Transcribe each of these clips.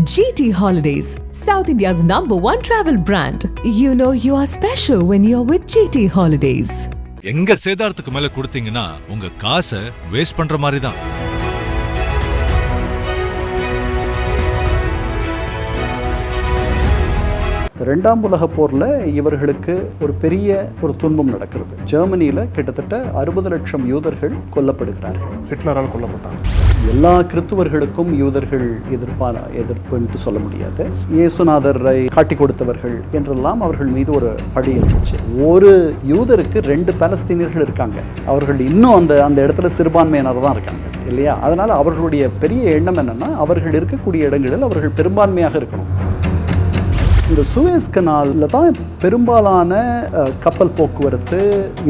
GT Holidays, South India's #1 travel brand. You know you are special when you're with GT Holidays. எங்க சேதாரத்துக்கு மேல கொடுத்தீங்கன்னா உங்க காசை waste பண்ற மாதிரி தான். ரெண்டாம் உலகப் போரில் இவர்களுக்கு ஒரு பெரிய ஒரு துன்பம் நடக்கிறது. ஜெர்மனியில் கிட்டத்தட்ட 60 லட்சம் யூதர்கள் கொல்லப்படுகிறார்கள். ஹிட்லரால் கொல்லப்பட்டாங்க. எல்லா கிறித்துவர்களுக்கும் யூதர்கள் எதிர்ப்புன்ட்டு சொல்ல முடியாது. இயேசுநாதரை காட்டி கொடுத்தவர்கள் என்றெல்லாம் அவர்கள் மீது ஒரு பழி இருந்துச்சு. ஒரு யூதருக்கு 2 பாலஸ்தீனியர்கள் இருக்காங்க. அவர்கள் இன்னும் அந்த இடத்துல சிறுபான்மையினர் தான் இருக்காங்க இல்லையா? அதனால் அவர்களுடைய பெரிய எண்ணம் என்னென்னா, அவர்கள் இருக்கக்கூடிய இடங்களில் அவர்கள் பெரும்பான்மையாக இருக்கணும். இந்த சூயஸ் கனாலில் தான் பெரும்பாலான கப்பல் போக்குவரத்து,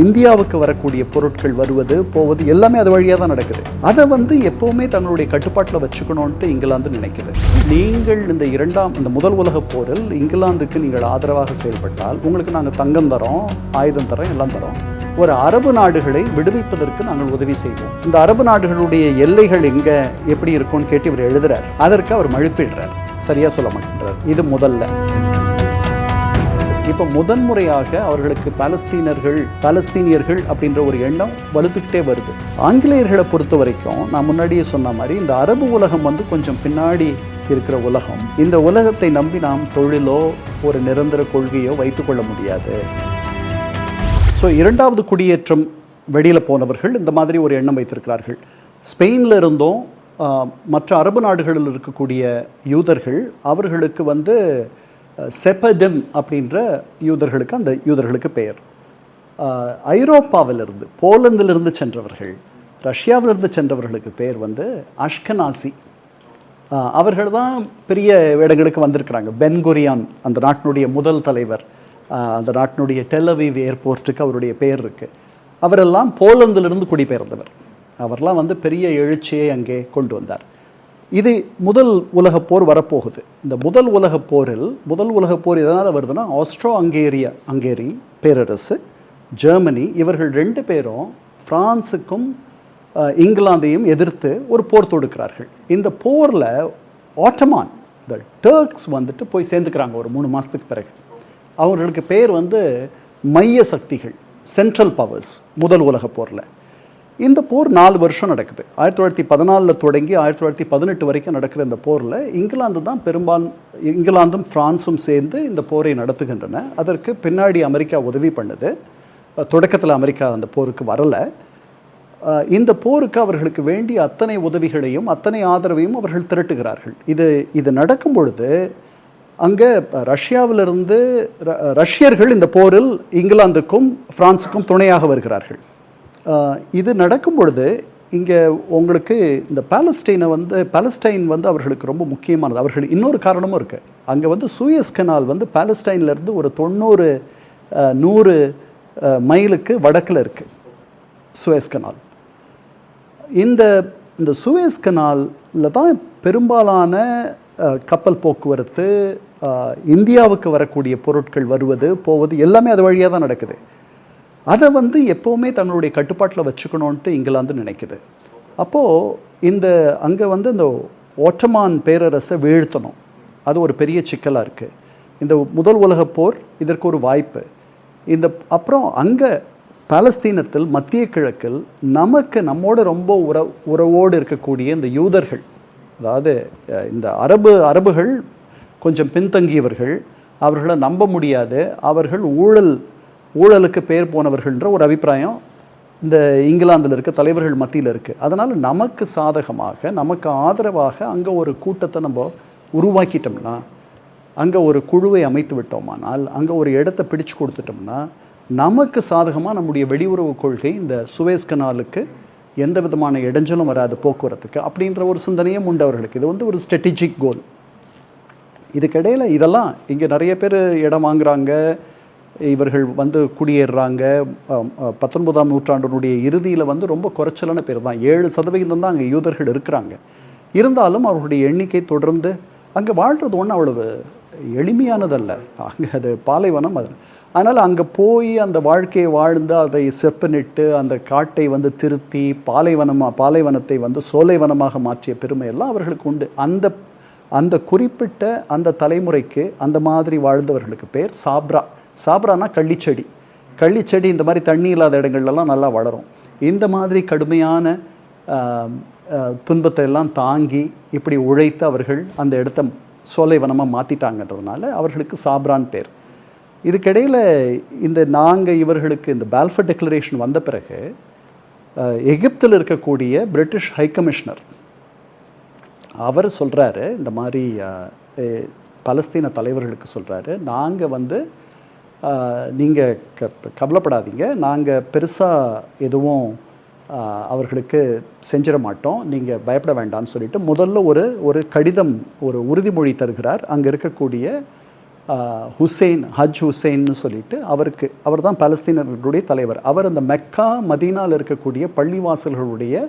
இந்தியாவுக்கு வரக்கூடிய பொருட்கள் வருவது போவது எல்லாமே அது வழியாக தான் நடக்குது. அதை எப்போவுமே தன்னுடைய கட்டுப்பாட்டில் வச்சுக்கணுன்ட்டு இங்கிலாந்து நினைக்குது. நீங்கள் இந்த முதல் உலகப் போரில் இங்கிலாந்துக்கு நீங்கள் ஆதரவாக செயல்பட்டால் உங்களுக்கு நாங்கள் தங்கம் தரோம், ஆயுதம் தரோம், எல்லாம் தரோம். ஒரு அரபு நாடுகளை விடுவிப்பதற்கு நாங்கள் உதவி செய்வோம். இந்த அரபு நாடுகளுடைய எல்லைகள் எங்கே எப்படி இருக்கும்னு கேட்டு இவர் எழுதுறார். அதற்கு அவர் மழுப்பிடுறார், சரியா சொல்ல மாட்டேன்றார். இது முதல்ல. இப்போ முதன்முறையாக அவர்களுக்கு பாலஸ்தீனியர்கள் அப்படின்ற ஒரு எண்ணம் வலுத்துக்கிட்டே வருது. ஆங்கிலேயர்களை பொறுத்த வரைக்கும் நான் முன்னாடியே சொன்ன மாதிரி இந்த அரபு உலகம் கொஞ்சம் பின்னாடி இருக்கிற உலகம். இந்த உலகத்தை நம்பி நாம் தொழிலோ ஒரு நிரந்தர கொள்கையோ வைத்துக்கொள்ள முடியாது. ஸோ இரண்டாவது குடியேற்றம் வெளியில் போனவர்கள் இந்த மாதிரி ஒரு எண்ணம் வைத்திருக்கிறார்கள். ஸ்பெயினில் இருந்தும் மற்ற அரபு நாடுகளில் இருக்கக்கூடிய யூதர்கள் அவர்களுக்கு செப்படம் அப்படின்ற யூதர்களுக்கு பெயர். ஐரோப்பாவிலிருந்து, போலந்திலிருந்து சென்றவர்கள், ரஷ்யாவிலிருந்து சென்றவர்களுக்கு பெயர் அஷ்கனாசி. அவர்கள் தான் பெரிய இடங்களுக்கு வந்திருக்கிறாங்க. பென்குரியான் அந்த நாட்டினுடைய முதல் தலைவர், அந்த நாட்டினுடைய டெலவீவ் ஏர்போர்ட்டுக்கு அவருடைய பெயர் இருக்குது. அவரெல்லாம் போலந்திலிருந்து குடிபெயர்ந்தவர். அவர்லாம் பெரிய எழுச்சியை அங்கே கொண்டு வந்தார். இது முதல் உலகப் போர் வரப்போகுது. இந்த முதல் உலகப் போர் எதனால் வருதுன்னா, ஆஸ்ட்ரோ ஹங்கேரி பேரரசு, ஜெர்மனி, இவர்கள் 2 பேரும் பிரான்ஸுக்கும் இங்கிலாந்தையும் எதிர்த்து ஒரு போர் தொடுக்கிறார்கள். இந்த போரில் ஆட்டமான், இந்த டர்க்ஸ் போய் சேர்ந்துக்கிறாங்க ஒரு 3 மாதத்துக்கு பிறகு. அவர்களுக்கு பேர் மைய சக்திகள், சென்ட்ரல் பவர்ஸ். முதல் உலகப் போரில் இந்த போர் 4 வருஷம் நடக்குது. 1914 தொடங்கி 1918 வரைக்கும் நடக்கிற இந்த போரில் இங்கிலாந்தும் பிரான்ஸும் சேர்ந்து இந்த போரை நடத்துகின்றன. அதற்கு பின்னாடி அமெரிக்கா உதவி பண்ணுது. தொடக்கத்தில் அமெரிக்கா அந்த போருக்கு வரலை. இந்த போருக்கு அவர்களுக்கு வேண்டிய அத்தனை உதவிகளையும் அத்தனை ஆதரவையும் அவர்கள் திரட்டுகிறார்கள். இது நடக்கும் பொழுது அங்கே ரஷ்யாவிலிருந்து ரஷ்யர்கள் இந்த போரில் இங்கிலாந்துக்கும் பிரான்ஸுக்கும் துணையாக வருகிறார்கள். இது நடக்கும் பொழுது இங்கே உங்களுக்கு இந்த பாலஸ்டைன் அவர்களுக்கு ரொம்ப முக்கியமானது. அவர்கள் இன்னொரு காரணமும் இருக்குது. அங்கே சூயஸ் கனால் பாலஸ்டைன்லேருந்து ஒரு 90-100 மைலுக்கு வடக்கில் இருக்குது சூயஸ் கனால். இந்த சூயஸ் கனாலில் தான் பெரும்பாலான கப்பல் போக்குவரத்து, இந்தியாவுக்கு வரக்கூடிய பொருட்கள் வருவது போவது எல்லாமே அது வழியாக தான் நடக்குது. அதை எப்போவுமே தன்னுடைய கட்டுப்பாட்டில் வச்சுக்கணுன்ட்டு இங்கிலாந்து நினைக்குது. அப்போது அங்கே இந்த ஓட்டமான் பேரரசை வீழ்த்தணும். அது ஒரு பெரிய சிக்கலாக இருக்குது. இந்த முதல் உலகப் போர் இதற்கு ஒரு வாய்ப்பு. அப்புறம் அங்கே பாலஸ்தீனத்தில், மத்திய கிழக்கில் நம்மோட ரொம்ப உறவோடு இருக்கக்கூடிய இந்த யூதர்கள், அதாவது இந்த அரபுகள் கொஞ்சம் பின்தங்கியவர்கள், அவர்களை நம்ப முடியாது, அவர்கள் ஊழலுக்கு பேர் போனவர்கள்ன்ற ஒரு அபிப்பிராயம் இந்த இங்கிலாந்தில் இருக்க தலைவர்கள் மத்தியில் இருக்குது. அதனால் நமக்கு சாதகமாக, நமக்கு ஆதரவாக அங்கே ஒரு கூட்டத்தை நம்ம உருவாக்கிட்டோம்னா, அங்கே ஒரு குழுவை அமைத்து விட்டோமானால், அங்கே ஒரு இடத்தை பிடிச்சு கொடுத்துட்டோம்னா, நமக்கு சாதகமாக நம்முடைய வெளியுறவு கொள்கை இந்த சுவேஸ் கனாலுக்கு எந்த விதமான இடைஞ்சலும் வராது போக்குவரத்துக்கு அப்படின்ற ஒரு சிந்தனையும் உண்டு அவர்களுக்கு. இது ஒரு ஸ்ட்ராட்டஜிக் கோல். இதுக்கிடையில் இதெல்லாம் இங்கே நிறைய பேர் இடம் வாங்குகிறாங்க, இவர்கள் குடியேறுறாங்க. 19ஆம் நூற்றாண்டினுடைய இறுதியில் ரொம்ப குறைச்சலான பேர் தான், 7% தான் அங்கே யூதர்கள் இருக்கிறாங்க. இருந்தாலும் அவர்களுடைய எண்ணிக்கை தொடர்ந்து அங்கே வாழ்கிறது ஒன்றும் அவ்வளவு எளிமையானதல்ல. அங்கே அது பாலைவனம். அதனால் அங்கே போய் அந்த வாழ்க்கையை வாழ்ந்து அதை செப்பனிட்டு அந்த காட்டை திருத்தி பாலைவனத்தை சோலைவனமாக மாற்றிய பெருமையெல்லாம் அவர்களுக்கு உண்டு. அந்த குறிப்பிட்ட அந்த தலைமுறைக்கு அந்த மாதிரி வாழ்ந்தவர்களுக்கு பேர் சாப்ரா. சாப்ரானா கள்ளிச்செடி. கள்ளிச்செடி இந்த மாதிரி தண்ணி இல்லாத இடங்கள்லாம் நல்லா வளரும். இந்த மாதிரி கடுமையான துன்பத்தை எல்லாம் தாங்கி இப்படி உழைத்து அவர்கள் அந்த இடத்த சோலைவனமாக மாற்றிட்டாங்கன்றதுனால அவர்களுக்கு சாப்ரான் பேர். இதுக்கிடையில் நாங்கள் இவர்களுக்கு இந்த பால்ஃபர் டெக்ளரேஷன் வந்த பிறகு எகிப்தில் இருக்கக்கூடிய பிரிட்டிஷ் ஹை கமிஷனர் அவர் சொல்கிறாரு, இந்த மாதிரி பலஸ்தீன தலைவர்களுக்கு சொல்கிறாரு, நாங்கள் நீங்கள் கவலைப்படாதீங்க, நாங்கள் பெருசாக எதுவும் அவர்களுக்கு செஞ்சிட மாட்டோம், நீங்கள் பயப்பட வேண்டாம்னு சொல்லிட்டு முதல்ல ஒரு கடிதம், ஒரு உறுதிமொழி தருகிறார். அங்கே இருக்கக்கூடிய ஹுசைன், ஹஜ் ஹுசைன்னு சொல்லிட்டு அவர் தான் பாலஸ்தீனர்களுடைய தலைவர். அவர் அந்த மெக்கா மதீனாவில் இருக்கக்கூடிய பள்ளிவாசல்களுடைய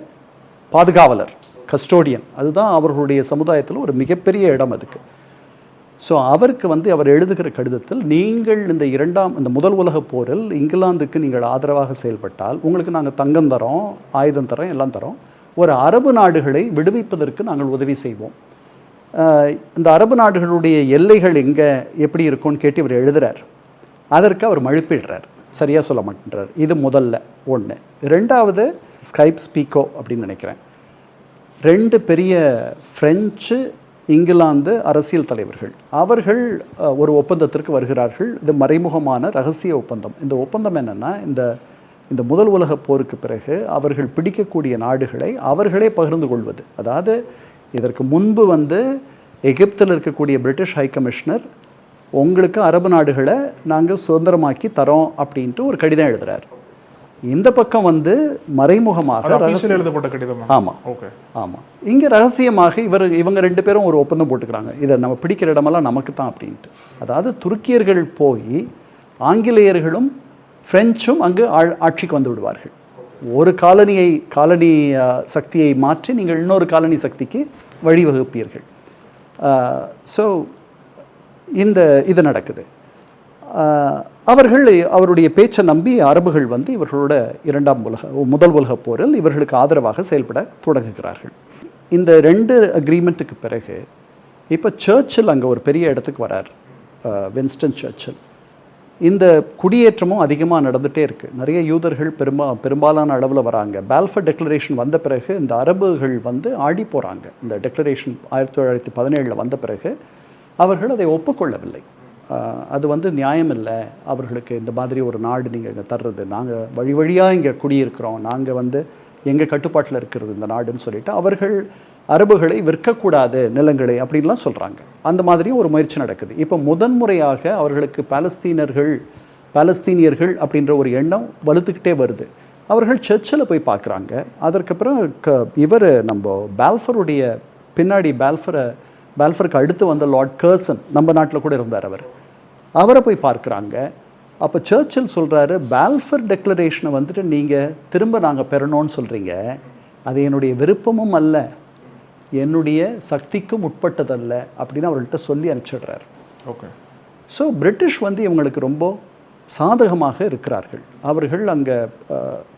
பாதுகாவலர், கஸ்டோடியன். அதுதான் அவர்களுடைய சமுதாயத்தில் ஒரு மிகப்பெரிய இடம் அதுக்கு. ஸோ அவருக்கு அவர் எழுதுகிற கடிதத்தில், நீங்கள் இந்த முதல் உலகப் போரில் இங்கிலாந்துக்கு நீங்கள் ஆதரவாக செயல்பட்டால் உங்களுக்கு நாங்கள் தங்கம் தரோம், ஆயுதம் தரோம், எல்லாம் தரோம். ஒரு அரபு நாடுகளை விடுவிப்பதற்கு நாங்கள் உதவி செய்வோம். இந்த அரபு நாடுகளுடைய எல்லைகள் எங்கே எப்படி இருக்கும்னு கேட்டு இவர் எழுதுகிறார். அதற்கு அவர் மழுப்பிடுறார், சரியாக சொல்ல மாட்டேன்றார். இது முதல்ல ஒன்று. ரெண்டாவது ஸ்கைப்ஸ் பீக்கோ அப்படின்னு நினைக்கிறேன், 2 பெரிய ஃப்ரெஞ்சு இங்கிலாந்து அரசியல் தலைவர்கள் அவர்கள் ஒரு ஒப்பந்தத்திற்கு வருகிறார்கள். இது மறைமுகமான ரகசிய ஒப்பந்தம். இந்த ஒப்பந்தம் என்னென்னா, இந்த முதல் உலகப் போருக்கு பிறகு அவர்கள் பிடிக்கக்கூடிய நாடுகளை அவர்களே பகிர்ந்து கொள்வது. அதாவது இதற்கு முன்பு எகிப்தில் இருக்கக்கூடிய பிரிட்டிஷ் ஹை கமிஷனர் உங்களுக்கு அரபு நாடுகளை நாங்கள் சுதந்திரமாக்கி தரோம் அப்படின்ட்டு ஒரு கடிதம் எழுதுகிறார். இந்த பக்கம் மறைமுகமாக எழுதப்பட்ட கடிதம். ஆமாம், ஆமாம். இங்கே ரகசியமாக இவங்க 2 பேரும் ஒரு ஒப்பந்தம் போட்டுக்கிறாங்க, இதை நம்ம பிடிக்கிற இடமெல்லாம் நமக்கு தான் அப்படின்ட்டு. அதாவது துருக்கியர்கள் போய் ஆங்கிலேயர்களும் பிரெஞ்சும் அங்கு ஆட்சிக்கு வந்து விடுவார்கள். ஒரு காலனி சக்தியை மாற்றி நீங்கள் இன்னொரு காலனி சக்திக்கு வழிவகுப்பீர்கள். ஸோ இது நடக்குது. அவருடைய பேச்சை நம்பி அரபுகள் இவர்களோட முதல் உலகப் போரில் இவர்களுக்கு ஆதரவாக செயல்பட தொடங்குகிறார்கள். இந்த 2 அக்ரிமெண்ட்டுக்கு பிறகு இப்போ சர்ச்சில் அங்கே ஒரு பெரிய இடத்துக்கு வரார், வின்ஸ்டன் சர்ச்சில். இந்த குடியேற்றமும் அதிகமாக நடந்துகிட்டே இருக்குது. நிறைய யூதர்கள் பெரும்பாலான அளவில் வராங்க. பால்ஃபர் டெக்ளரேஷன் வந்த பிறகு இந்த அரபுகள் ஆடி போகிறாங்க. இந்த டெக்ளரேஷன் 1917 வந்த பிறகு அவர்கள் அதை ஒப்புக்கொள்ளவில்லை. அது நியாயம் இல்லை, அவர்களுக்கு இந்த மாதிரி ஒரு நாடு நீங்கள் இங்கே தர்றது, நாங்கள் வழியாக இங்கே குடியிருக்கிறோம், நாங்கள் எங்கள் கட்டுப்பாட்டில் இருக்கிறது இந்த நாடுன்னு சொல்லிட்டு அவர்கள் அரபுகளை விற்கக்கூடாது நிலங்களை அப்படின்லாம் சொல்கிறாங்க. அந்த மாதிரியும் ஒரு முயற்சி நடக்குது. இப்போ முதன்முறையாக அவர்களுக்கு பாலஸ்தீனியர்கள் அப்படின்ற ஒரு எண்ணம் வலுத்துக்கிட்டே வருது. அவர்கள் சர்ச்சில் போய் பார்க்குறாங்க. அதற்கப்புறம் நம்ம பால்ஃபருடைய பின்னாடி பால்ஃபருக்கு அடுத்து வந்த லார்ட் கர்சன், நம்ம நாட்டில் கூட இருந்தார், அவரை போய் பார்க்குறாங்க. அப்போ சர்ச்சில் சொல்கிறாரு, பால்ஃபர் டெக்ளரேஷனை நீங்கள் திரும்ப நாங்கள் பெறணும்னு சொல்கிறீங்க, அது என்னுடைய விருப்பமும் அல்ல, என்னுடைய சக்திக்கும் உட்பட்டதல்ல அப்படின்னு அவர்கள்ட்ட சொல்லி அனுப்பிச்சிடுறார். ஓகே. ஸோ பிரிட்டிஷ் இவங்களுக்கு ரொம்ப சாதகமாக இருக்கிறார்கள். அவர்கள் அங்கே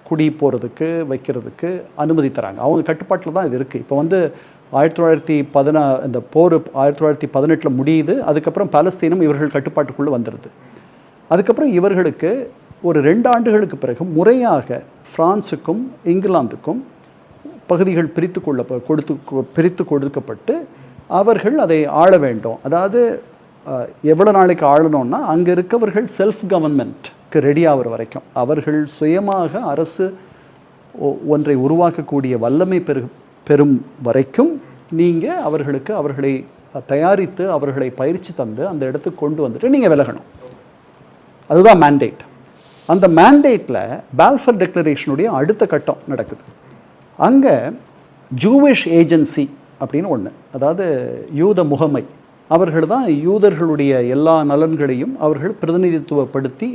குடி போகிறதுக்கு வைக்கிறதுக்கு அனுமதி தராங்க. அவங்க கட்டுப்பாட்டில் தான் இது இருக்குது. இப்போ 1910 இந்த போர் 1918 முடியுது. அதுக்கப்புறம் பாலஸ்தீனம் இவர்கள் கட்டுப்பாட்டுக்குள்ளே வந்துடுது. அதுக்கப்புறம் இவர்களுக்கு ஒரு 2 ஆண்டுகளுக்கு பிறகு முறையாக பிரான்ஸுக்கும் இங்கிலாந்துக்கும் பகுதிகள் பிரித்து கொடுக்கப்பட்டு அவர்கள் அதை ஆள வேண்டும். அதாவது எவ்வளோ நாளைக்கு ஆளணும்னா, அங்கே இருக்கவர்கள் செல்ஃப் கவர்மெண்ட்க்கு ரெடி ஆகிற வரைக்கும், அவர்கள் சுயமாக அரசு ஒன்றை உருவாக்கக்கூடிய வல்லமை பெறும் வரைக்கும் நீங்கள் அவர்களை தயாரித்து அவர்களை பயிற்சி தந்து அந்த இடத்துக்கு கொண்டு வந்துட்டு நீங்கள் விலகணும். அதுதான் மேண்டேட். அந்த மேண்டேட்டில் பால்ஃபர் டெக்ளரேஷனுடைய அடுத்த கட்டம் நடக்குது. அங்கே ஜூவிஷ் ஏஜென்சி அப்படின்னு ஒன்று, அதாவது யூத முகமை, அவர்கள் தான் யூதர்களுடைய எல்லா நலன்களையும் அவர்கள் பிரதிநிதித்துவப்படுத்தி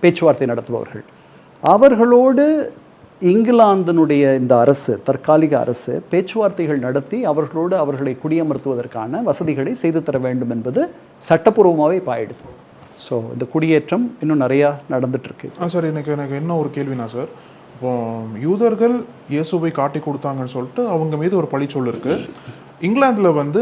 பேச்சுவார்த்தை நடத்துபவர்கள். அவர்களோடு இங்கிலாந்தினுடைய இந்த அரசு, தற்காலிக அரசு, பேச்சுவார்த்தைகள் நடத்தி அவர்களை குடியமர்த்துவதற்கான வசதிகளை செய்து தர வேண்டும் என்பது சட்டப்பூர்வமாகவே இப்போ ஆயிடுது. ஸோ இந்த குடியேற்றம் இன்னும் நிறையா நடந்துட்டுருக்கு. சார், எனக்கு என்ன ஒரு கேள்வினா சார், இப்போ யூதர்கள் இயேசுவை காட்டி கொடுத்தாங்கன்னு சொல்லிட்டு அவங்க மீது ஒரு பழிச்சொல் இருக்குது. இங்கிலாந்தில் வந்து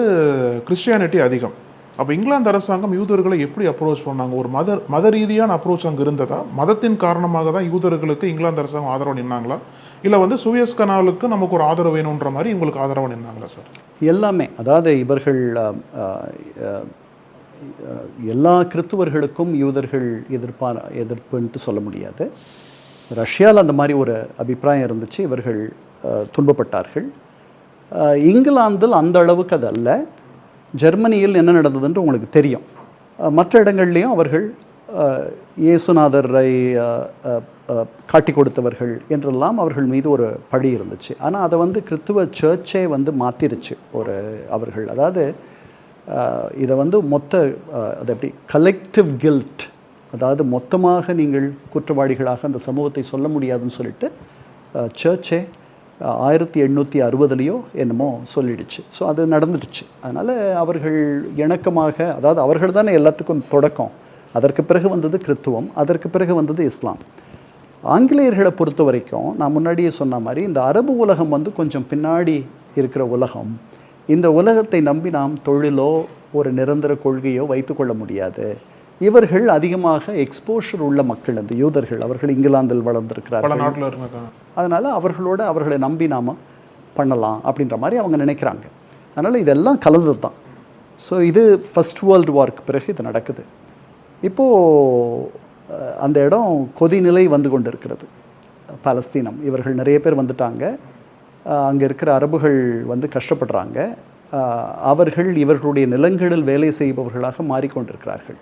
கிறிஸ்டியானிட்டி அதிகம். அப்போ இங்கிலாந்து அரசாங்கம் யூதர்களை எப்படி அப்ரோச் பண்ணாங்க? ஒரு மத ரீதியான அப்ரோச் அங்கே இருந்ததா? மதத்தின் காரணமாக தான் யூதர்களுக்கு இங்கிலாந்து அரசாங்கம் ஆதரவு நின்னாங்களா, இல்லை வந்து சுயஸ் கனாலுக்கு நமக்கு ஒரு ஆதரவு வேணுன்ற மாதிரி இவங்களுக்கு ஆதரவு நின்னாங்களா சார்? எல்லாமே. அதாவது இவர்கள் எல்லா கிறித்துவர்களுக்கும் யூதர்கள் எதிர்ப்புன்ட்டு சொல்ல முடியாது. ரஷ்யாவில் அந்த மாதிரி ஒரு அபிப்பிராயம் இருந்துச்சு. இவர்கள் துன்பப்பட்டார்கள். இங்கிலாந்தில் அந்த அளவுக்கு அது அல்ல. ஜெர்மனியில் என்ன நடந்ததுன்னு உங்களுக்கு தெரியும். மற்ற இடங்கள்லேயும் அவர்கள் இயேசுநாதரை காட்டி கொடுத்தவர்கள் என்றெல்லாம் அவர்கள் மீது ஒரு பழி இருந்துச்சு. ஆனால் அதை வந்து கிறித்துவ சர்ச்சே வந்து மாற்றிருச்சு. அவர்கள் அதாவது இதை வந்து அது எப்படி கலெக்டிவ் கில்ட், அதாவது மொத்தமாக நீங்கள் குற்றவாளிகளாக அந்த சமூகத்தை சொல்ல முடியாதுன்னு சொல்லிட்டு சர்ச்சே 1860 என்னமோ சொல்லிடுச்சு. ஸோ அது நடந்துடுச்சு. அதனால் அவர்கள் இணக்கமாக, அதாவது அவர்கள் தானே எல்லாத்துக்கும் தொடக்கம். அதற்கு பிறகு வந்தது கிறித்துவம், அதற்கு பிறகு வந்தது இஸ்லாம். ஆங்கிலேயர்களை பொறுத்த வரைக்கும் நான் முன்னாடியே சொன்ன மாதிரி இந்த அரபு உலகம் வந்து கொஞ்சம் பின்னாடி இருக்கிற உலகம். இந்த உலகத்தை நம்பி நாம் தொழிலோ ஒரு நிரந்தர கொள்கையோ வைத்துக்கொள்ள முடியாது. இவர்கள் அதிகமாக எக்ஸ்போஷர் உள்ள மக்கள், அந்த யூதர்கள். அவர்கள் இங்கிலாந்தில் வளர்ந்துருக்கிறார்கள். அதனால் அவர்களை நம்பி நாம் பண்ணலாம் அப்படின்ற மாதிரி அவங்க நினைக்கிறாங்க. அதனால் இதெல்லாம் கலந்தது தான். ஸோ இது ஃபர்ஸ்ட் வேர்ல்டு வார்க்கு பிறகு இது நடக்குது. இப்போது அந்த இடம் கொதிநிலை வந்து கொண்டு இருக்கிறது. பாலஸ்தீனம், இவர்கள் நிறைய பேர் வந்துட்டாங்க. அங்கே இருக்கிற அரபுகள் வந்து கஷ்டப்படுறாங்க. அவர்கள் இவர்களுடைய நிலங்களில் வேலை செய்பவர்களாக மாறிக்கொண்டிருக்கிறார்கள்.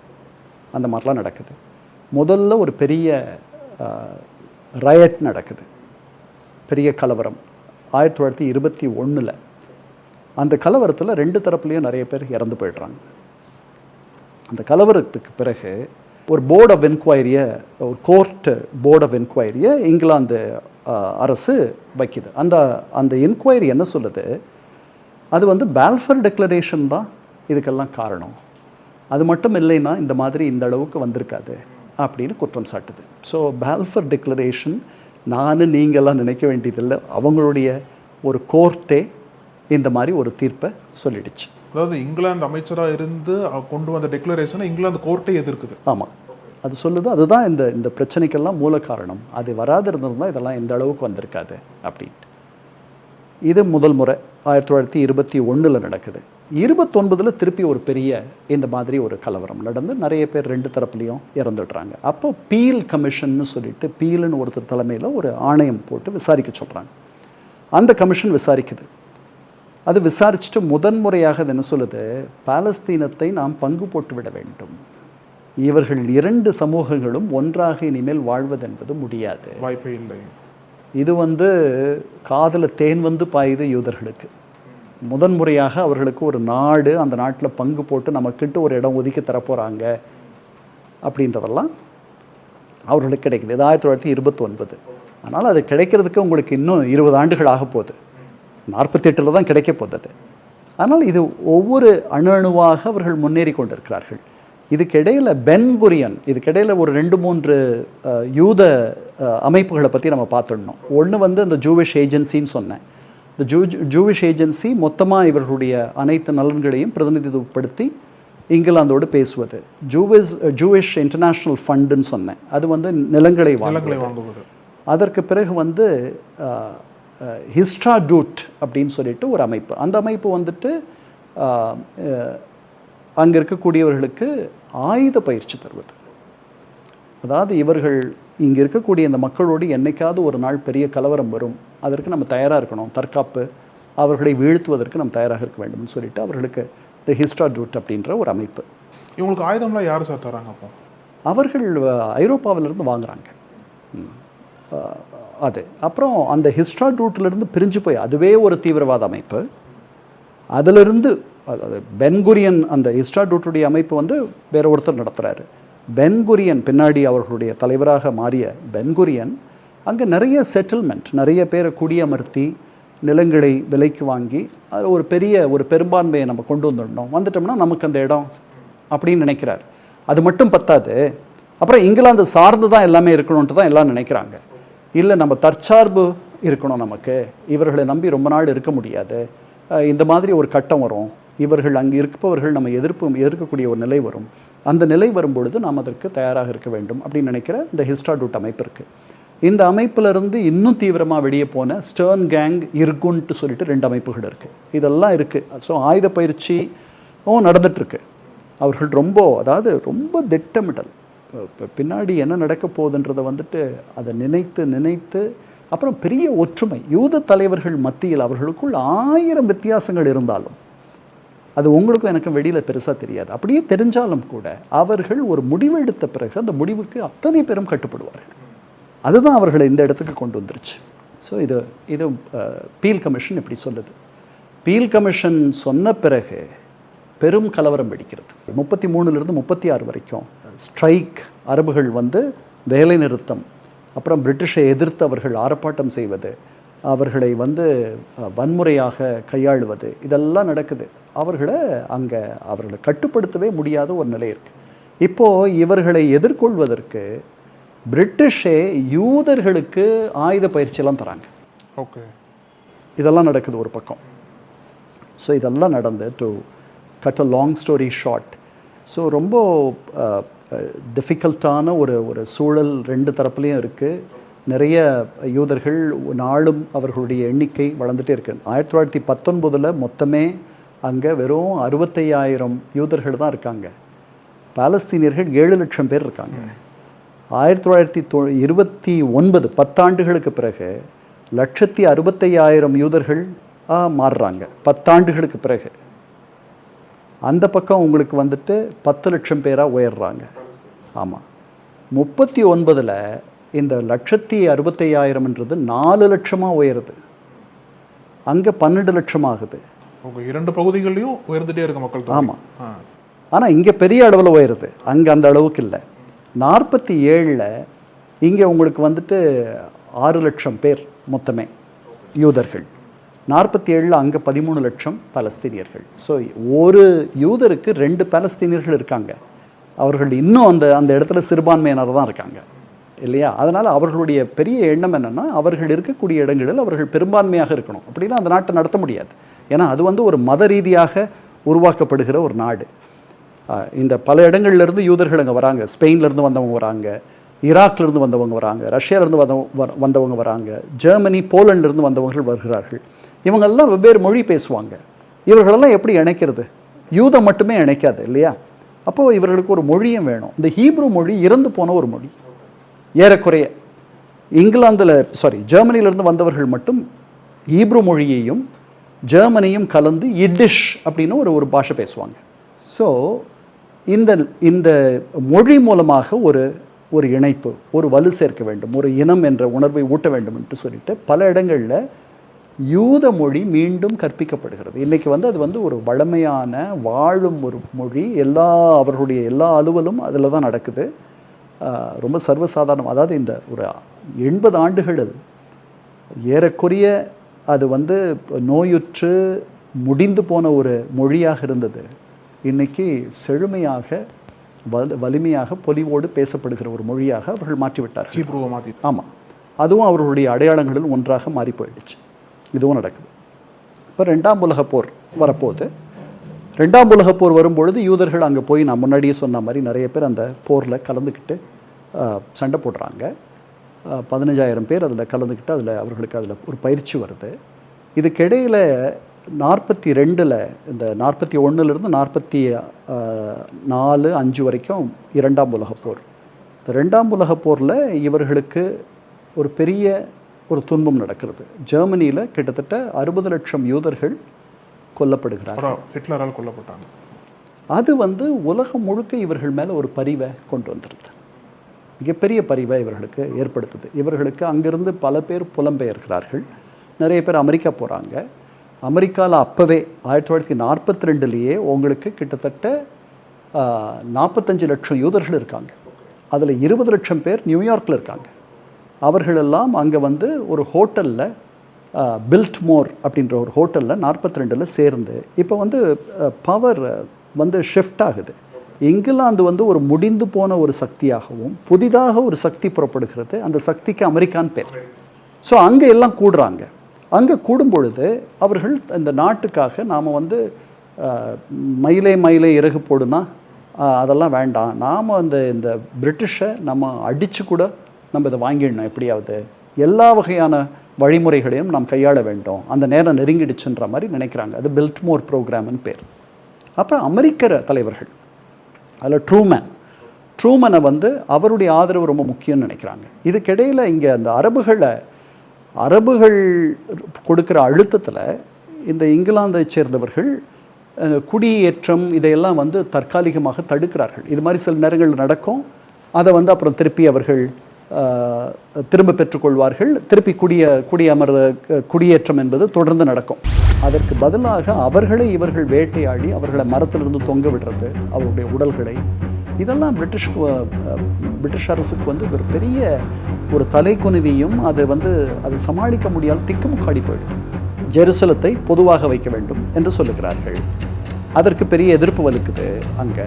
அந்த மாதிரிலாம் நடக்குது. முதல்ல ஒரு பெரிய ரயட் நடக்குது, பெரிய கலவரம் 1921. அந்த கலவரத்தில் 2 தரப்புலையும் நிறைய பேர் இறந்து போயிடுறாங்க. அந்த கலவரத்துக்கு பிறகு ஒரு போர்ட் ஆஃப் என்கொயரியை, ஒரு கோர்ட் போர்ட் ஆஃப் என்கொயரியை இங்கிலாந்து அரசு வைக்குது. அந்த என்கொயரி என்ன சொல்லுது, அது வந்து பால்ஃபர் டிக்ளரேஷன் தான் இதுக்கெல்லாம் காரணம், அது மட்டும் இல்லைன்னா இந்த மாதிரி இந்த அளவுக்கு வந்திருக்காது அப்படின்னு குற்றம் சாட்டுது. ஸோ பால்ஃபர் டிக்ளரேஷன் நீங்கள்லாம் நினைக்க வேண்டியதில்லை, அவங்களுடைய ஒரு கோர்ட்டே இந்த மாதிரி ஒரு தீர்ப்பை சொல்லிடுச்சு. அதாவது இங்கிலாந்து அமைச்சராக இருந்து கொண்டு வந்த டிக்ளரேஷனை இங்கிலாந்து கோர்ட்டே எதிர்க்குது. ஆமாம், அது சொல்லுது. அதுதான் இந்த பிரச்சனைக்கெல்லாம் மூல காரணம். அது வராது இருந்திருந்தால் இதெல்லாம் இந்த அளவுக்கு வந்திருக்காது அப்படின்ட்டு. இது முதல் முறை 1921 நடக்குது. 1929 திருப்பி ஒரு பெரிய இந்த மாதிரி ஒரு கலவரம் நடந்து நிறைய பேர் 2 தரப்புலையும் இறந்துடுறாங்க. அப்போ பீல் கமிஷன்னு சொல்லிட்டு, பீல்னு ஒருத்தர் தலைமையில் ஒரு ஆணையம் போட்டு விசாரிக்க சொல்கிறாங்க. அந்த கமிஷன் விசாரிக்குது. அது விசாரிச்சுட்டு முதன்முறையாக அது என்ன சொல்லுது, பாலஸ்தீனத்தை நாம் பங்கு போட்டு விட வேண்டும், இவர்கள் 2 சமூகங்களும் ஒன்றாக இனிமேல் வாழ்வது என்பது முடியாது, வாய்ப்பே இல்லை. இது வந்து காதில் தேன் வந்து பாயுது யூதர்களுக்கு. முதன்முறையாக அவர்களுக்கு ஒரு நாடு, அந்த நாட்டில் பங்கு போட்டு நமக்கிட்ட ஒரு இடம் ஒதுக்கி தரப்போகிறாங்க அப்படின்றதெல்லாம் அவர்களுக்கு கிடைக்குது. இது 1929. ஆனால் அது கிடைக்கிறதுக்கு உங்களுக்கு இன்னும் 20 ஆண்டுகள் ஆக போகுது. 48 தான் கிடைக்க போகுது. அதனால் இது ஒவ்வொரு அணுவாக அவர்கள் முன்னேறி கொண்டிருக்கிறார்கள். இதுக்கிடையில் பென்குரியன், இதுக்கிடையில் ஒரு 2-3 யூத அமைப்புகளை பற்றி நம்ம பார்த்துடணும். ஒன்று வந்து அந்த ஜூவிஷ் ஏஜென்சின்னு சொன்னேன். இந்த ஜூவிஷ் ஏஜென்சி மொத்தமாக இவர்களுடைய அனைத்து நலன்களையும் பிரதிநிதித்துவப்படுத்தி இங்கிலாந்தோடு பேசுவது. ஜூவிஷ் இன்டர்நேஷ்னல் ஃபண்டுன்னு சொன்னேன், அது வந்து நிலங்களை வாங்குவது. அதற்கு பிறகு வந்து ஹிஸ்டாடூட் அப்படின்னு சொல்லிட்டு ஒரு அமைப்பு. அந்த அமைப்பு வந்துட்டு அங்கே இருக்கக்கூடியவர்களுக்கு ஆயுத பயிற்சி தருவது. அதாவது இவர்கள் இங்கே இருக்கக்கூடிய இந்த மக்களோடு என்னைக்காவது ஒரு நாள் பெரிய கலவரம் வரும், அதற்கு நம்ம தயாராக இருக்கணும், தற்காப்பு, அவர்களை வீழ்த்துவதற்கு நம்ம தயாராக இருக்க வேண்டும்னு சொல்லிட்டு அவர்களுக்கு த ஹிஸ்டாடூட் அப்படின்ற ஒரு அமைப்பு. இவங்களுக்கு ஆயுதம்லாம் யார் சார் தராங்க? அப்போ அவர்கள் ஐரோப்பாவிலிருந்து வாங்குறாங்க. அது அப்புறம் அந்த ஹிஸ்டாடூட்லேருந்து பிரிஞ்சு போய் அதுவே ஒரு தீவிரவாத அமைப்பு. அதிலிருந்து அது பென்குரியன், அந்த ஹிஸ்டாடூட்டுடைய அமைப்பு வந்து வேற ஒருத்தர் நடத்துகிறாரு. பென்குரியன் பின்னாடி அவர்களுடைய தலைவராக மாறிய பென்குரியன் அங்கே நிறைய செட்டில்மெண்ட், நிறைய பேரை குடியமர்த்தி நிலங்களை விலைக்கு வாங்கி அது ஒரு பெரும்பான்மையை நம்ம கொண்டு வந்துட்டோம்னா நமக்கு அந்த இடம் அப்படின்னு நினைக்கிறார். அது மட்டும் பத்தாது, அப்புறம் இங்கிலாந்து சார்ந்து தான் எல்லாமே இருக்கணும்ன்ட்டு தான் எல்லாம் நினைக்கிறாங்க. இல்லை, நம்ம தற்சார்பு இருக்கணும், நமக்கு இவர்களை நம்பி ரொம்ப நாள் இருக்க முடியாது, இந்த மாதிரி ஒரு கட்டம் வரும், இவர்கள் அங்கே இருப்பவர்கள் நம்ம எதிர்க்கக்கூடிய ஒரு நிலை வரும், அந்த நிலை வரும்பொழுது நாம் அதற்கு தயாராக இருக்க வேண்டும் அப்படின்னு நினைக்கிற இந்த ஹிஸ்டாடூட் அமைப்பு இருக்குது. இந்த அமைப்பிலிருந்து இன்னும் தீவிரமாக வெளியே போன ஸ்டர்ன் கேங், இர்குன்ட்டு சொல்லிட்டு 2 அமைப்புகள் இருக்குது. இதெல்லாம் இருக்குது. ஸோ ஆயுத பயிற்சியும் நடந்துகிட்ருக்கு. அவர்கள் ரொம்ப திட்டமிடல், பின்னாடி என்ன நடக்க போகுதுன்றதை வந்துட்டு அதை நினைத்து அப்புறம் பெரிய ஒற்றுமை. யூத தலைவர்கள் மத்தியில் அவர்களுக்குள் 1000 வித்தியாசங்கள் இருந்தாலும் அது உங்களுக்கும் எனக்கும் வெளியில் பெருசாக தெரியாது. அப்படியே தெரிஞ்சாலும் கூட அவர்கள் ஒரு முடிவு எடுத்த பிறகு அந்த முடிவுக்கு அத்தனை பேரும் கட்டுப்படுவார்கள். அதுதான் அவர்களை இந்த இடத்துக்கு கொண்டு வந்துருச்சு. ஸோ இது பீல் கமிஷன் இப்படி சொல்லுது. பீல் கமிஷன் சொன்ன பிறகு பெரும் கலவரம் வெடிக்கிறது. 33லிருந்து 36 வரைக்கும் ஸ்ட்ரைக், அரபுகள் வேலை நிறுத்தம், அப்புறம் பிரிட்டிஷை எதிர்த்து அவர்கள் ஆர்ப்பாட்டம் செய்வது, அவர்களை வன்முறையாக கையாளுவது, இதெல்லாம் நடக்குது. அவர்களை கட்டுப்படுத்தவே முடியாத ஒரு நிலை இருக்கு. இப்போது இவர்களை எதிர்கொள்வதற்கு பிரிட்டிஷே யூதர்களுக்கு ஆயுத பயிற்சியெல்லாம் தராங்க. ஓகே, இதெல்லாம் நடக்குது ஒரு பக்கம். ஸோ இதெல்லாம் நடந்து, to cut a long story short, so ரொம்ப டிஃபிகல்ட்டான ஒரு சூழல் 2 தரப்புலையும் இருக்குது. நிறைய யூதர்கள் நாளும் அவர்களுடைய எண்ணிக்கை வளர்ந்துட்டே இருக்கு. 1919 மொத்தமே அங்கே வெறும் 65,000 யூதர்கள் தான் இருக்காங்க. பாலஸ்தீனியர்கள் 7 லட்சம் பேர் இருக்காங்க. 1929 10 ஆண்டுகளுக்கு பிறகு 165,000 யூதர்கள் மாறுறாங்க 10 ஆண்டுகளுக்கு பிறகு. அந்த பக்கம் உங்களுக்கு 10 லட்சம் பேராக உயர்றாங்க. ஆமாம், 39 இந்த 165,000ன்றது 4 லட்சமாக உயருது. அங்கே 12 லட்சம் ஆகுது. 2 பகுதிகளையும் உயர்ந்துட்டே இருக்கு மக்கள். ஆமாம், ஆனால் இங்கே பெரிய அளவில் உயருது, அங்கே அந்த அளவுக்கு இல்லை. 47 இங்கே உங்களுக்கு 6 லட்சம் பேர் மொத்தமே யூதர்கள். 47 அங்கே 13 லட்சம் பலஸ்தீனியர்கள். ஸோ ஒரு யூதருக்கு 2 பலஸ்தீனியர்கள் இருக்காங்க. அவர்கள் இன்னும் அந்த இடத்துல சிறுபான்மையினர் தான் இருக்காங்க இல்லையா? அதனால் அவர்களுடைய பெரிய எண்ணம் என்னென்னா, அவர்கள் இருக்கக்கூடிய இடங்களில் அவர்கள் பெரும்பான்மையாக இருக்கணும். அப்படின்னா அந்த நாட்டை நடத்த முடியாது. ஏன்னா அது ஒரு மத ரீதியாக உருவாக்கப்படுகிற ஒரு நாடு. இந்த பல இடங்கள்லேருந்து யூதர்கள் அங்கே வராங்க. ஸ்பெயின்லேருந்து வந்தவங்க வராங்க, ஈராக்லேருந்து வந்தவங்க வராங்க, ரஷ்யாவிலேருந்து வந்தவங்க வராங்க, ஜெர்மனி, போலண்ட்லேருந்து வந்தவர்கள் வருகிறார்கள். இவங்கெல்லாம் வெவ்வேறு மொழி பேசுவாங்க. இவர்களெல்லாம் எப்படி இணைக்கிறது? யூதம் மட்டுமே இணைக்காது இல்லையா? அப்போது இவர்களுக்கு ஒரு மொழியும் வேணும். இந்த ஹீப்ரு மொழி இறந்து போன ஒரு மொழி. ஏறக்குறைய ஜெர்மனியிலிருந்து வந்தவர்கள் மட்டும் ஹீப்ரு மொழியையும் ஜெர்மனியும் கலந்து இட்டிஷ் அப்படின்னு ஒரு பாஷை பேசுவாங்க. ஸோ இந்த மொழி மூலமாக ஒரு இணைப்பு, ஒரு வலு சேர்க்க வேண்டும், ஒரு இனம் என்ற உணர்வை ஊட்ட வேண்டும் என்று சொல்லிட்டு பல இடங்களில் யூத மொழி மீண்டும் கற்பிக்கப்படுகிறது. இன்றைக்கி அது ஒரு வழமையான வாழும் ஒரு மொழி. அவர்களுடைய எல்லா அலுவலும் அதில் தான் நடக்குது. ரொம்ப சர்வசாதாரணம். அதாவது இந்த ஒரு 80 ஆண்டுகளில் ஏறக்குறைய அது நோயுற்று முடிந்து போன ஒரு மொழியாக இருந்தது. இன்றைக்கி செழுமையாக வலிமையாக பொலிவோடு பேசப்படுகிற ஒரு மொழியாக அவர்கள் மாற்றிவிட்டார்கள். ஹீப்ருவை மாற்றி. ஆமாம், அதுவும் அவர்களுடைய அடையாளங்களில் ஒன்றாக மாறி போயிடுச்சு. இதுவும் நடக்குது. இப்போ 2ஆம் உலகப் போர் வரப்போகுது. 2ஆம் உலகப் போர் வரும்பொழுது யூதர்கள் அங்கே போய், நான் முன்னாடியே சொன்ன மாதிரி நிறைய பேர் அந்த போரில் கலந்துக்கிட்டு சண்டை போடுறாங்க. 15,000 பேர் அதில் கலந்துக்கிட்டு அவர்களுக்கு அதில் ஒரு பயிற்சி வருது. இதுக்கிடையில் 42 இந்த 41லேருந்து 44, 5 வரைக்கும் 2ஆம் உலகப் போர். இந்த 2ஆம் உலகப் போரில் இவர்களுக்கு ஒரு பெரிய ஒரு துன்பம் நடக்கிறது. ஜெர்மனியில் கிட்டத்தட்ட 60 லட்சம் யூதர்கள் கொல்லப்படுகிறார்கள். ஹிட்லரால் கொல்லப்பட்டாங்க. அது உலகம் முழுக்க இவர்கள் மேலே ஒரு பரிவை கொண்டு வந்துடுது. மிகப்பெரிய பரிவை இவர்களுக்கு ஏற்படுத்துது. இவர்களுக்கு அங்கிருந்து பல பேர் புலம்பெயர்கிறார்கள். நிறைய பேர் அமெரிக்கா போகிறாங்க. அமெரிக்காவில் அப்போவே 1942 உங்களுக்கு கிட்டத்தட்ட 45 லட்சம் யூதர்கள் இருக்காங்க. அதில் 20 லட்சம் பேர் நியூயார்க்கில் இருக்காங்க. அவர்களெல்லாம் அங்கே ஒரு ஹோட்டலில், பில்ட்மோர் அப்படின்ற ஒரு ஹோட்டலில் 42 சேர்ந்து இப்போ பவர் ஷிஃப்ட் ஆகுது. இங்கிலாந்து ஒரு முடிந்து போன ஒரு சக்தியாகவும் புதிதாக ஒரு சக்தி புறப்படுகிறது. அந்த சக்திக்கு அமெரிக்கான்னு பேர். ஸோ அங்கே எல்லாம் கூடுறாங்க. அங்கே கூடும் பொழுது அவர்கள் இந்த நாட்டுக்காக நாம் வந்து மயிலே மயிலே இறகு போடுனா அதெல்லாம் வேண்டாம், நாம் இந்த பிரிட்டிஷை நம்ம அடித்து கூட நம்ம இதை வாங்கிடணும், எப்படியாவது எல்லா வகையான வழிமுறைகளையும் நாம் கையாள வேண்டும், அந்த நேரம் நெருங்கிடுச்சுன்ற மாதிரி நினைக்கிறாங்க. அது பில்ட்மோர் ப்ரோக்ராம்னு பேர். அப்புறம் அமெரிக்க தலைவர்கள், அதில் ட்ரூமனை வந்து அவருடைய ஆதரவு ரொம்ப முக்கியம்னு நினைக்கிறாங்க. இதுக்கிடையில் இங்கே அந்த அரபுகள் கொடுக்குற அழுத்தத்தில் இந்த இங்கிலாந்தை சேர்ந்தவர்கள் குடியேற்றம் இதையெல்லாம் வந்து தற்காலிகமாக தடுக்கிறார்கள். இது மாதிரி சில நேரங்கள் நடக்கும். அதை வந்து அப்புறம் திருப்பி அவர்கள் திரும்ப பெற்றுக்கொள்வார்கள். திருப்பி குடியேற்றம் என்பது தொடர்ந்து நடக்கும். அதற்கு பதிலாக அவர்களை இவர்கள் வேட்டையாடி அவர்களை மரத்திலிருந்து தொங்க விடுறது, அவருடைய உடல்களை, இதெல்லாம் பிரிட்டிஷ் அரசுக்கு வந்து ஒரு பெரிய ஒரு தலைக்குனிவியும் அதை சமாளிக்க முடியாத திக்குமுக்காடி போயிடும். ஜெருசலத்தை பொதுவாக வைக்க வேண்டும் என்று சொல்லுகிறார்கள். அதற்கு பெரிய எதிர்ப்பு வலுக்குது. அங்கே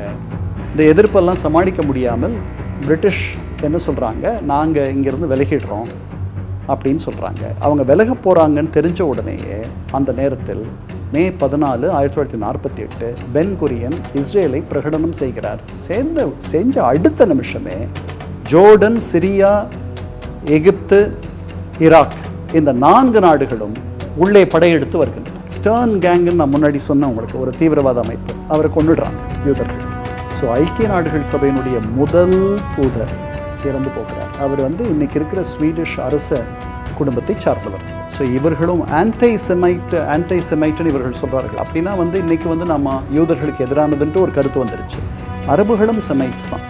இந்த எதிர்ப்பெல்லாம் சமாளிக்க முடியாமல் பிரிட்டிஷ் என்ன சொல்கிறாங்க, நாங்கள் இங்கேருந்து விலகிடுறோம் அப்படின்னு சொல்கிறாங்க. அவங்க விலக போகிறாங்கன்னு தெரிஞ்ச உடனேயே அந்த நேரத்தில் மே 14, 1948 பென் குரியன் இஸ்ரேலை பிரகடனம் செய்கிறார். செஞ்ச அடுத்த நிமிஷமே ஜோர்டன், சிரியா, எகிப்து, ஈராக் இந்த 4 நாடுகளும் உள்ளே படையெடுத்து வருகின்றன. ஸ்டர்ன் கேங்குன்னு நான் முன்னாடி சொன்னேன் உங்களுக்கு, ஒரு தீவிரவாத அமைப்பு, அவரை கொண்டுடுறாங்க யூதர்கள். ஸோ ஐக்கிய நாடுகள் சபையினுடைய முதல் தூதர் இறந்து போகிறார். அவர் வந்து இன்னைக்கு இருக்கிற ஸ்வீடிஷ் அரச குடும்பத்தை சார்ந்தவர். ஸோ இவர்களும் ஆன்டை செமைட்னு இவர்கள் சொல்கிறார்கள். அப்படின்னா வந்து இன்னைக்கு வந்து நம்ம யூதர்களுக்கு எதிரானதுன்ட்டு ஒரு கருத்து வந்துருச்சு. அரபுகளும் செமைட்ஸ் தான்,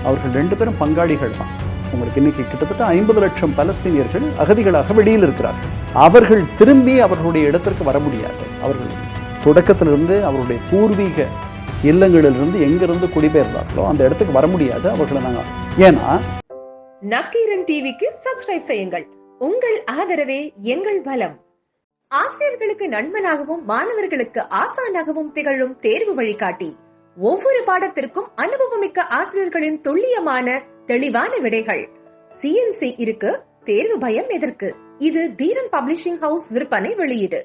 அவர்கள் 2 பேரும் பங்காளிகள் தான். உங்களுக்கு இன்னைக்கு கிட்டத்தட்ட 50 லட்சம் பலஸ்தீனியர்கள் அகதிகளாக வெளியில் இருக்கிறார்கள். அவர்கள் திரும்பி அவர்களுடைய இடத்திற்கு வர முடியாது. அவர்கள் தொடக்கத்திலிருந்து அவருடைய பூர்வீக இல்லங்களிலிருந்து எங்கிருந்து குடிபெயர்ந்தார்களோ அந்த இடத்துக்கு வர முடியாது. அவர்களை நாங்கள் ஏன்னா நக்கீரன் டிவிக்கு சப்ஸ்கிரைப் செய்யுங்கள். உங்கள் ஆதரவே எங்கள் பலம். ஆசிரியர்களுக்கு நண்பனாகவும் மாணவர்களுக்கு ஆசானாகவும் திகழும் தேர்வு வழிகாட்டி. ஒவ்வொரு பாடத்திற்கும் அனுபவமிக்க ஆசிரியர்களின் துல்லியமான தெளிவான விடைகள். CNC இருக்கு, தேர்வு பயம் எதற்கு? இது தீரன் பப்ளிஷிங் ஹவுஸ் விற்பனை வெளியீடு.